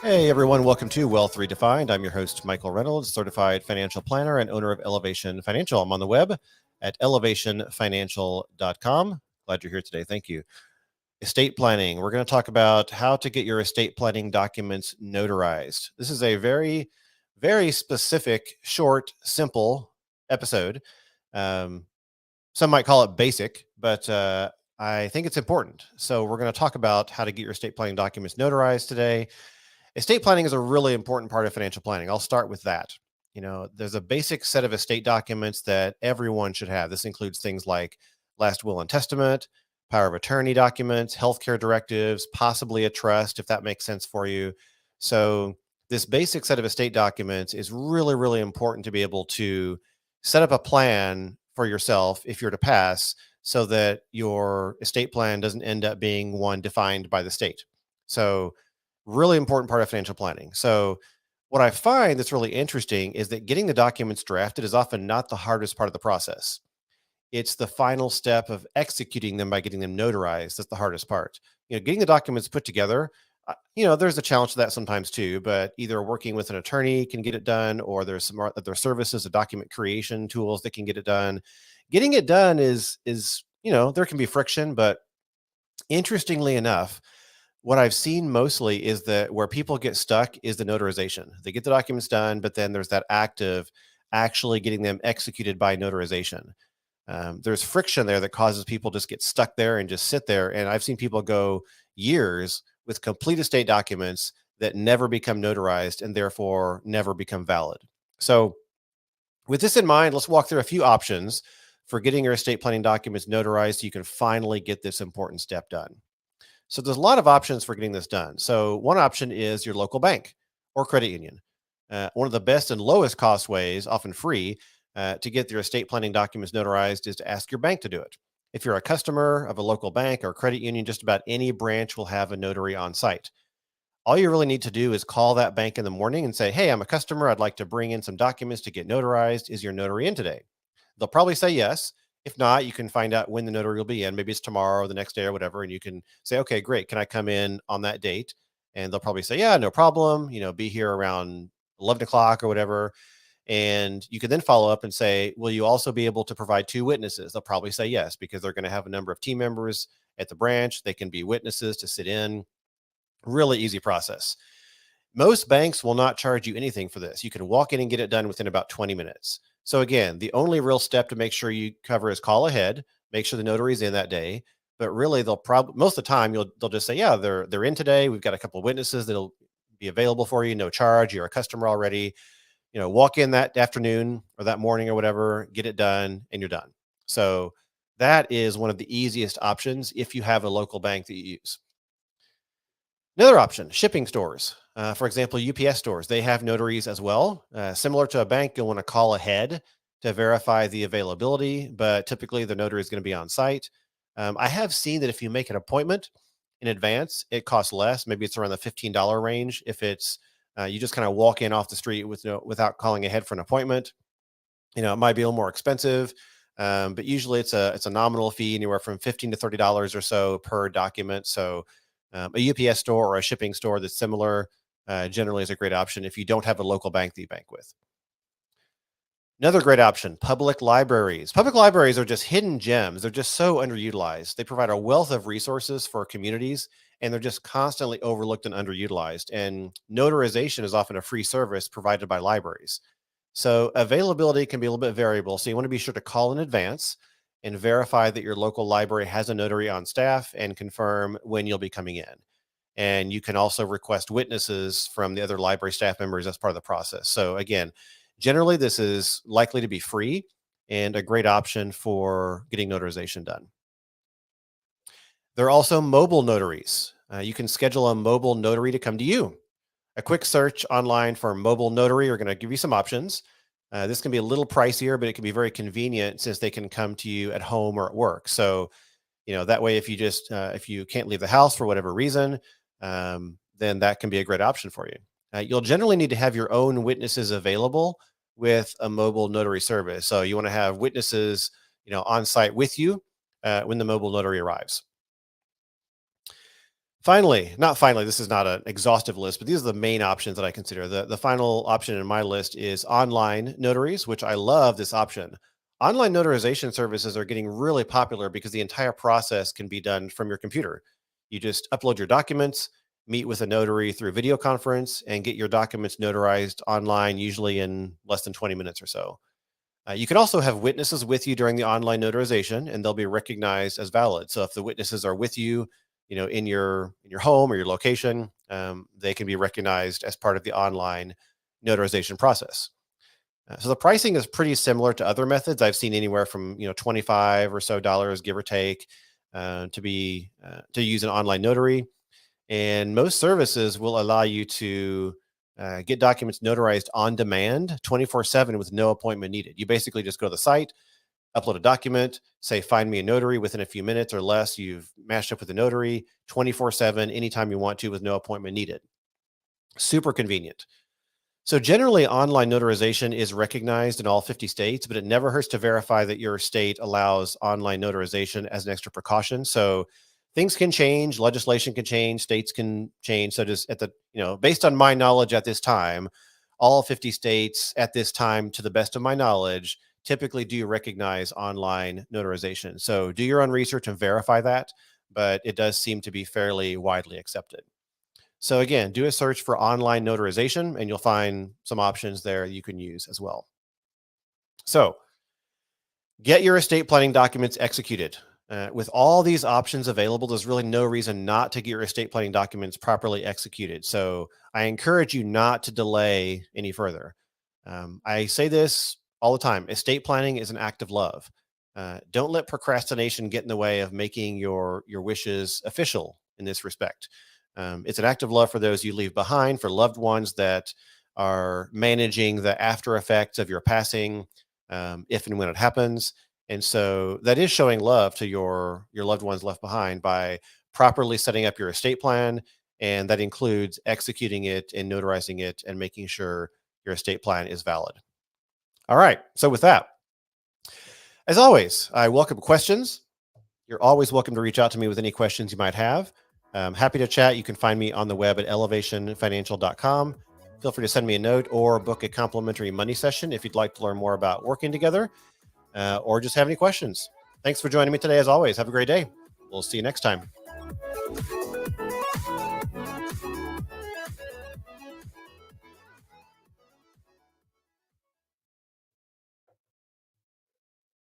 Hey everyone, welcome to Wealth Redefined. I'm your host, Michael Reynolds, certified financial planner and owner of Elevation Financial. I'm on the web at elevationfinancial.com. Glad you're here today. Thank you. Estate planning. We're going to talk about how to get your estate planning documents notarized. This is a very, very specific, short, simple episode. Some might call it basic, but I think it's important. So we're going to talk about how to get your estate planning documents notarized today. Estate planning is a really important part of financial planning. I'll start with that. There's a basic set of estate documents that everyone should have. This includes things like last will and testament, power of attorney documents, healthcare directives, possibly a trust, if that makes sense for you. So this basic set of estate documents is really, really important to be able to set up a plan for yourself if you're to pass, so that your estate plan doesn't end up being one defined by the state. So really important part of financial planning. So what I find that's really interesting is that getting the documents drafted is often not the hardest part of the process. It's the final step of executing them by getting them notarized that's the hardest part. Getting the documents put together, there's a challenge to that sometimes too, but either working with an attorney can get it done, or there's some other services, the document creation tools that can get it done. Getting it done is there can be friction, but interestingly enough, what I've seen mostly is that where people get stuck is the notarization. They get the documents done, but then there's that act of actually getting them executed by notarization. There's friction there that causes people just get stuck there and just sit there. And I've seen people go years with complete estate documents that never become notarized and therefore never become valid. So with this in mind, let's walk through a few options for getting your estate planning documents notarized so you can finally get this important step done. So there's a lot of options for getting this done. So one option is your local bank or credit union. One of the best and lowest cost ways, often free, to get your estate planning documents notarized is to ask your bank to do it. If you're a customer of a local bank or credit union, just about any branch will have a notary on site. All you really need to do is call that bank in the morning and say, "Hey, I'm a customer. I'd like to bring in some documents to get notarized. Is your notary in today?" They'll probably say yes. If not, you can find out when the notary will be in. Maybe it's tomorrow or the next day or whatever. And you can say, "Okay, great. Can I come in on that date?" And they'll probably say, "Yeah, no problem. Be here around 11 o'clock or whatever." And you can then follow up and say, "Will you also be able to provide two witnesses?" They'll probably say yes, because they're going to have a number of team members at the branch. They can be witnesses to sit in. Really easy process. Most banks will not charge you anything for this. You can walk in and get it done within about 20 minutes. So again, the only real step to make sure you cover is call ahead, make sure the notary's in that day. But really, they'll probably most of the time they'll just say, "Yeah, they're in today. We've got a couple of witnesses that'll be available for you, no charge. You're a customer already. Walk in that afternoon or that morning or whatever, get it done, and you're done." So that is one of the easiest options if you have a local bank that you use. Another option, shipping stores. For example, UPS stores, they have notaries as well. Similar to a bank, you'll want to call ahead to verify the availability, but typically the notary is going to be on site. I have seen that if you make an appointment in advance, it costs less. Maybe it's around the $15 range. If it's you just kind of walk in off the street without calling ahead for an appointment, it might be a little more expensive. But usually it's a nominal fee, anywhere from $15 to $30 or so per document. So a UPS store or a shipping store that's similar generally is a great option if you don't have a local bank that you bank with. Another great option, public libraries. Public libraries are just hidden gems. They're just so underutilized. They provide a wealth of resources for communities, and they're just constantly overlooked and underutilized. And notarization is often a free service provided by libraries. So availability can be a little bit variable. So you want to be sure to call in advance and verify that your local library has a notary on staff and confirm when you'll be coming in. And you can also request witnesses from the other library staff members as part of the process. So again, generally this is likely to be free and a great option for getting notarization done. There are also mobile notaries. You can schedule a mobile notary to come to you. A quick search online for mobile notary are going to give you some options. This can be a little pricier, but it can be very convenient since they can come to you at home or at work. So, that way, if you can't leave the house for whatever reason, then that can be a great option for you. You'll generally need to have your own witnesses available with a mobile notary service. So you want to have witnesses, on site with you when the mobile notary arrives. Finally, not finally, this is not an exhaustive list, but these are the main options that I consider. The final option in my list is online notaries, which I love this option. Online notarization services are getting really popular because the entire process can be done from your computer. You just upload your documents, meet with a notary through video conference, and get your documents notarized online, usually in less than 20 minutes or so. You can also have witnesses with you during the online notarization, and they'll be recognized as valid. So if the witnesses are with you, in your home or your location, they can be recognized as part of the online notarization process. So the pricing is pretty similar to other methods. I've seen anywhere from 25 or so dollars, give or take, to use an online notary. And most services will allow you to get documents notarized on demand 24/7 with no appointment needed. You basically just go to the site, upload a document, say, find me a notary within a few minutes or less. You've matched up with a notary 24/7, anytime you want to, with no appointment needed. Super convenient. So generally, online notarization is recognized in all 50 states, but it never hurts to verify that your state allows online notarization as an extra precaution. So things can change, legislation can change, states can change. So just based on my knowledge at this time, all 50 states at this time, to the best of my knowledge, typically do recognize online notarization. So do your own research and verify that, but it does seem to be fairly widely accepted. So again, do a search for online notarization and you'll find some options there you can use as well. So get your estate planning documents executed. With all these options available, there's really no reason not to get your estate planning documents properly executed. So I encourage you not to delay any further. I say this all the time: estate planning is an act of love. Don't let procrastination get in the way of making your wishes official in this respect. It's an act of love for those you leave behind, for loved ones that are managing the after effects of your passing, if and when it happens. And so that is showing love to your loved ones left behind by properly setting up your estate plan, and that includes executing it and notarizing it and making sure your estate plan is valid. All right. So with that, as always, I welcome questions. You're always welcome to reach out to me with any questions you might have. Happy to chat. You can find me on the web at elevationfinancial.com. Feel free to send me a note or book a complimentary money session if you'd like to learn more about working together, or just have any questions. Thanks for joining me today. As always, have a great day. We'll see you next time.